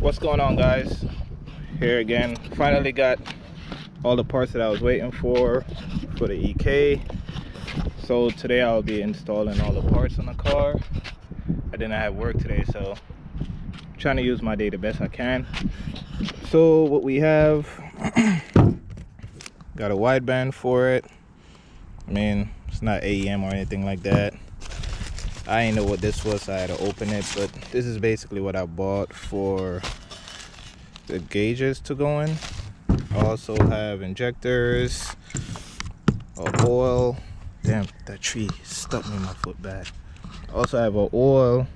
What's going on, guys? Here again. Finally got all the parts that I was waiting for the EK. So today I'll be installing all the parts on the car. I didn't have work today, so I'm trying to use my day the best I can. So what we have, got a wideband for it. I mean, it's not AEM or anything like that. I didn't know what this was, so I had to open it, but this is basically what I bought for the gauges to go in. I also have injectors, oil. Damn, that tree stuck me in my foot bad. I also have an oil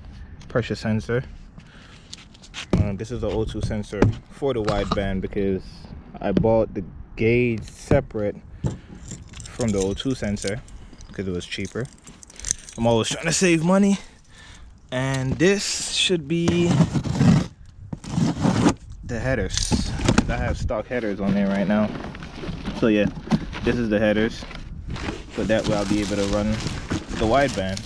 pressure sensor. This is the O2 sensor for the wideband because I bought the gauge separate from the O2 sensor because it was cheaper. I'm always trying to save money, and this should be the headers. I have stock headers on there right now, so yeah, this is the headers, so that way I'll be able to run the wideband.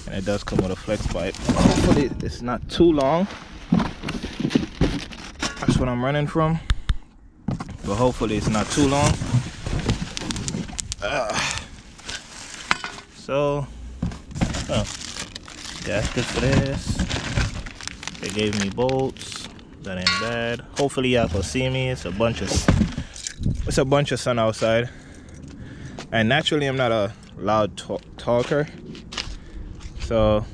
And it does come with a flex pipe. Hopefully it's not too long. That's what I'm running from, but hopefully it's not too long. Gasket for this. They gave me bolts. That ain't bad. Hopefully y'all can see me. It's a bunch of sun outside, and naturally I'm not a loud talker, so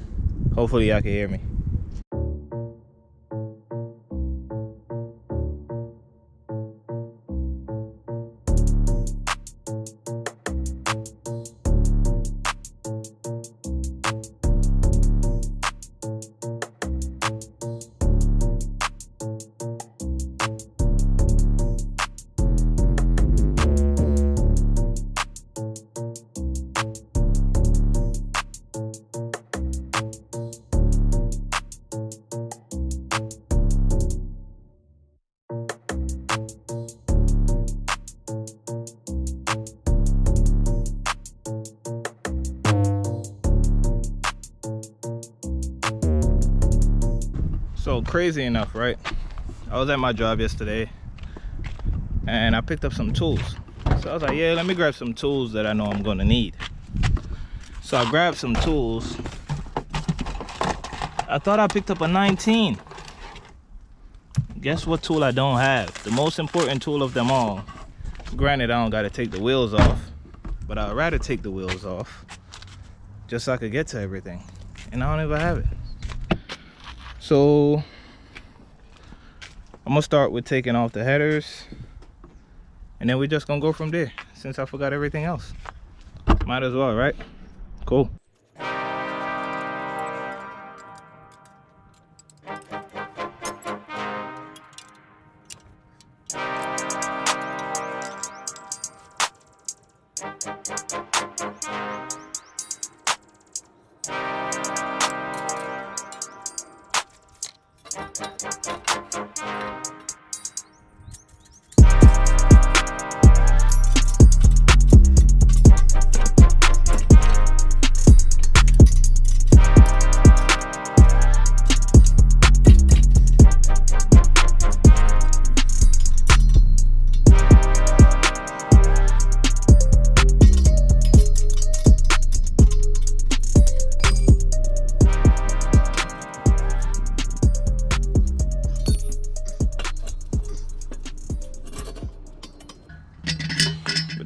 hopefully y'all can hear me. So crazy enough, right? I was at my job yesterday and I picked up some tools. So I was like, yeah, let me grab some tools that I know I'm gonna need. So I grabbed some tools. I thought I picked up a 19. Guess what tool I don't have? The most important tool of them all. Granted, I don't gotta take the wheels off, but I'd rather take the wheels off just so I could get to everything. And I don't even have it. So I'm gonna start with taking off the headers, and then we're just gonna go from there since I forgot everything else. Might as well, right? Cool.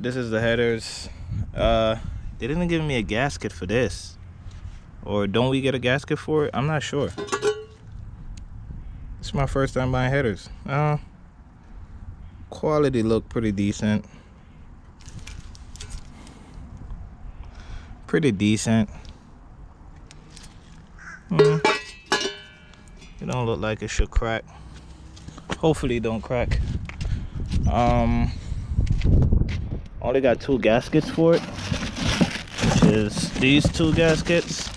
This is the headers. They didn't give me a gasket for this, or don't we get a gasket for it? I'm not sure. It's my first time buying headers. Quality look pretty decent. Pretty decent. It don't look like it should crack. Hopefully it don't crack. Only got 2 gaskets for it, which is these 2 gaskets.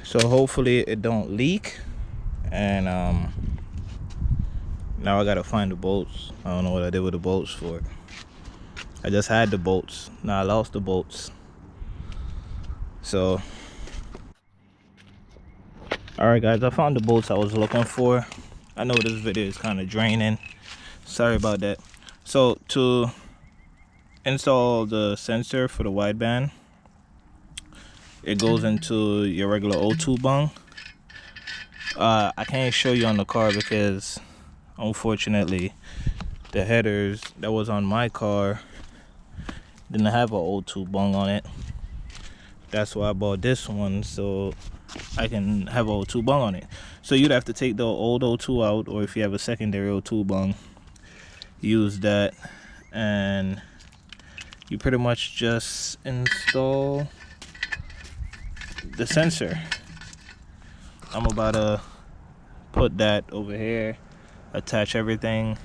So hopefully it don't leak. And now I gotta find the bolts. I don't know what I did with the bolts for it. I just had the bolts. Now I lost the bolts. So All right, guys, I found the bolts I was looking for. I know this video is kind of draining. Sorry about that. So to install the sensor for the wideband, it goes into your regular O2 bung. I can't show you on the car because unfortunately the headers that was on my car didn't have an O2 bung on it. That's why I bought this one, so I can have an O2 bung on it. So you'd have to take the old O2 out, or if you have a secondary O2 bung, use that, and you pretty much just install the sensor. I'm about to put that over here, attach everything,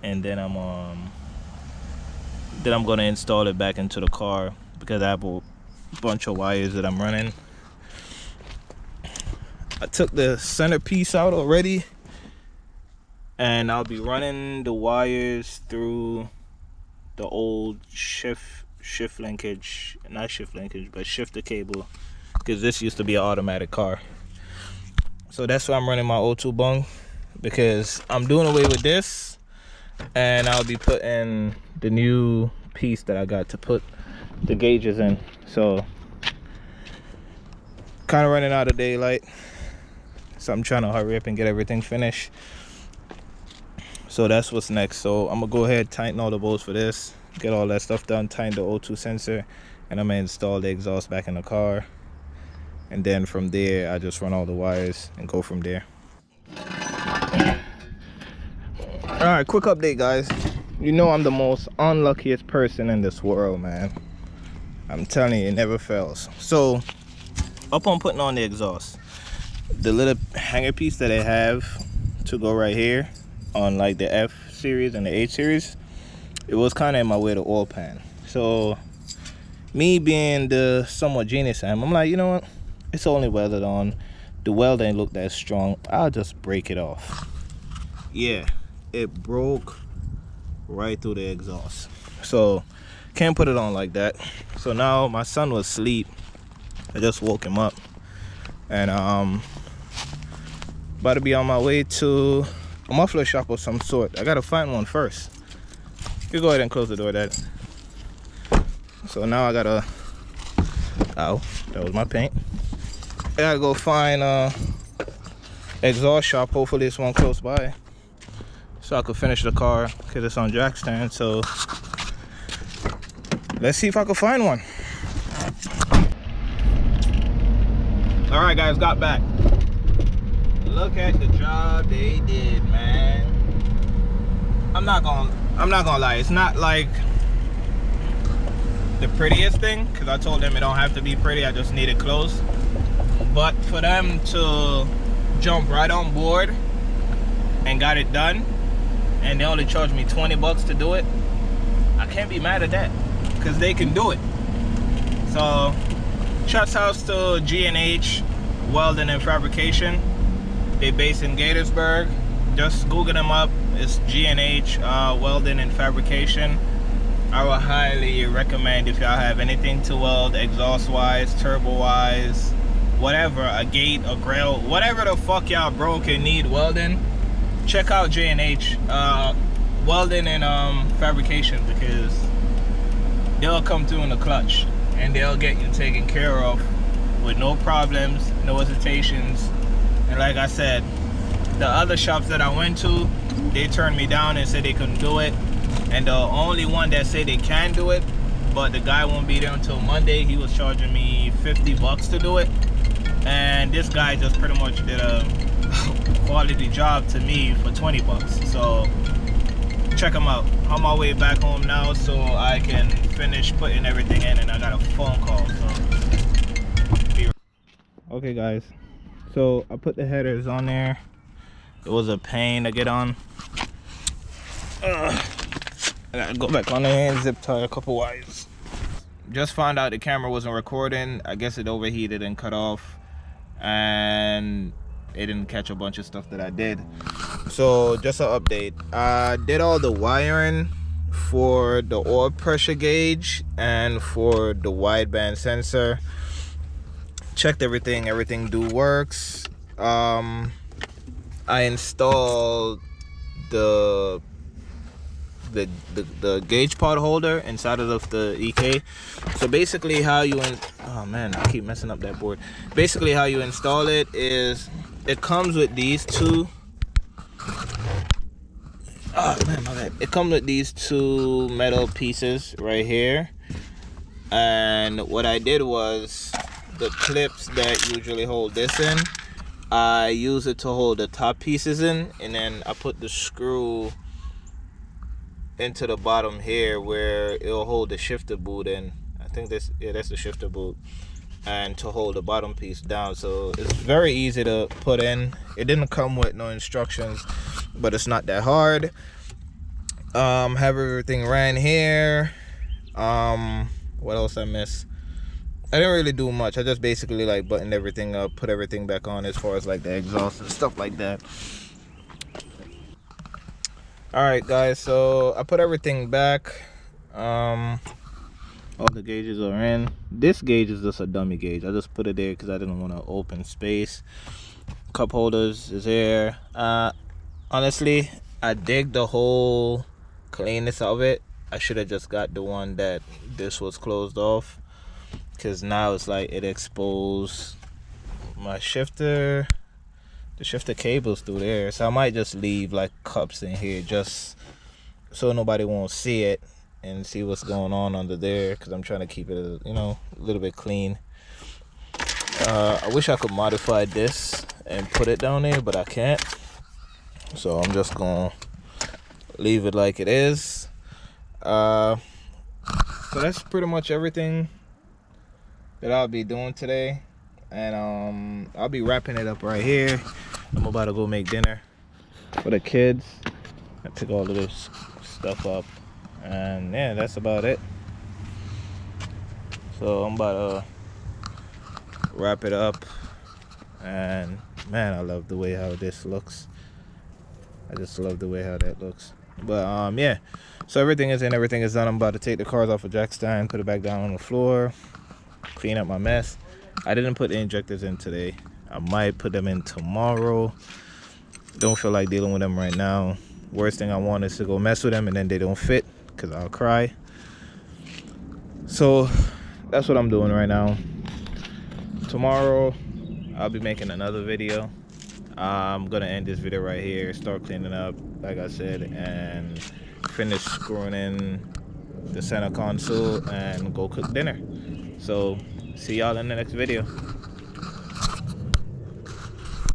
and then I'm gonna install it back into the car because I have a bunch of wires that I'm running. I took the centerpiece out already, and I'll be running the wires through the old shift linkage, not shift linkage, but shifter cable, because this used to be an automatic car. So that's why I'm running my O2 bung, because I'm doing away with this, and I'll be putting the new piece that I got to put the gauges in. So kind of running out of daylight, so I'm trying to hurry up and get everything finished. So that's what's next. So I'm gonna go ahead, tighten all the bolts for this, get all that stuff done, tighten the O2 sensor, and I'm gonna install the exhaust back in the car. And then from there, I just run all the wires and go from there. All right, quick update, guys. You know I'm the most unluckiest person in this world, man. I'm telling you, it never fails. So, up on putting on the exhaust, the little hanger piece that I have to go right here on like the F series and the H series, it was kind of in my way to oil pan. So, me being the somewhat genius I am, I'm like, you know what? It's only welded on. The weld ain't look that strong. I'll just break it off. Yeah, it broke right through the exhaust. So can't put it on like that. So now my son was asleep. I just woke him up, and about to be on my way to a muffler shop of some sort. I gotta find one first. You go ahead and close the door, Dad. So now I gotta, ow, that was my paint. I gotta go find exhaust shop. Hopefully it's one close by, so I could finish the car because it's on jack stand. So let's see if I can find one. All right, guys, got back. Look at the job they did, man. I'm not gonna lie, it's not like the prettiest thing, because I told them it don't have to be pretty, I just need it close. But for them to jump right on board and got it done, and they only charged me 20 bucks to do it, I can't be mad at that, because they can do it. So shouts out to G&H Welding and Fabrication. They based in Gaithersburg. Just Google them up. It's G&H Welding and Fabrication. I would highly recommend, if y'all have anything to weld, exhaust wise, turbo wise, whatever, a gate, a grill, whatever the fuck y'all broke and need welding, check out J&H Welding and Fabrication, because they'll come through in the clutch and they'll get you taken care of with no problems, no hesitations. And like I said, the other shops that I went to, they turned me down and said they couldn't do it. And the only one that said they can do it, but the guy won't be there until Monday, he was charging me 50 bucks to do it. And this guy just pretty much did a quality job to me for 20 bucks. So check him out. I'm on my way back home now so I can finish putting everything in, and I got a phone call. So okay, guys, so I put the headers on there. It was a pain to get on. I gotta go back on there and zip tie a couple wires. Just found out the camera wasn't recording. I guess it overheated and cut off, and it didn't catch a bunch of stuff that I did. So just an update, I did all the wiring for the oil pressure gauge and for the wideband sensor. Checked everything do works. I installed the gauge pod holder inside of the EK. So basically how you oh man, I keep messing up that board. Basically how you install it is it comes with these two. Oh man, my bad. It comes with these two metal pieces right here. And what I did was the clips that usually hold this in, I use it to hold the top pieces in, and then I put the screw into the bottom here where it'll hold the shifter boot in. I think that's the shifter boot, and to hold the bottom piece down. So it's very easy to put in. It didn't come with no instructions, but it's not that hard. Have everything ran here. What else I missed? I didn't really do much. I just basically like buttoned everything up, put everything back on as far as like the exhaust and stuff like that. Alright guys, so I put everything back. All the gauges are in. This gauge is just a dummy gauge. I just put it there because I didn't want to open space. Cup holders is here. Honestly, I dig the whole cleanness of it. I should have just got the one that this was closed off, because now it's like it exposed my shifter, the shifter cables through there. So I might just leave like cups in here just so nobody won't see it and see what's going on under there, because I'm trying to keep it, you know, a little bit clean. I wish I could modify this and put it down there, but I can't. So I'm just gonna leave it like it is. So that's pretty much everything that I'll be doing today, and I'll be wrapping it up right here. I'm about to go make dinner for the kids. I pick all of this stuff up, and yeah, that's about it. So I'm about to wrap it up, and man, I love the way how this looks. I just love the way how that looks. But yeah, so everything is in, everything is done. I'm about to take the cars off of jack stand, put it back down on the floor, clean up my mess. I didn't put the injectors in today. I might put them in tomorrow. Don't feel like dealing with them right now. Worst thing I want is to go mess with them and then they don't fit, because I'll cry. So that's what I'm doing right now. Tomorrow I'll be making another video. I'm gonna end this video right here, start cleaning up like I said, and finish screwing in the center console and go cook dinner. So see y'all in the next video.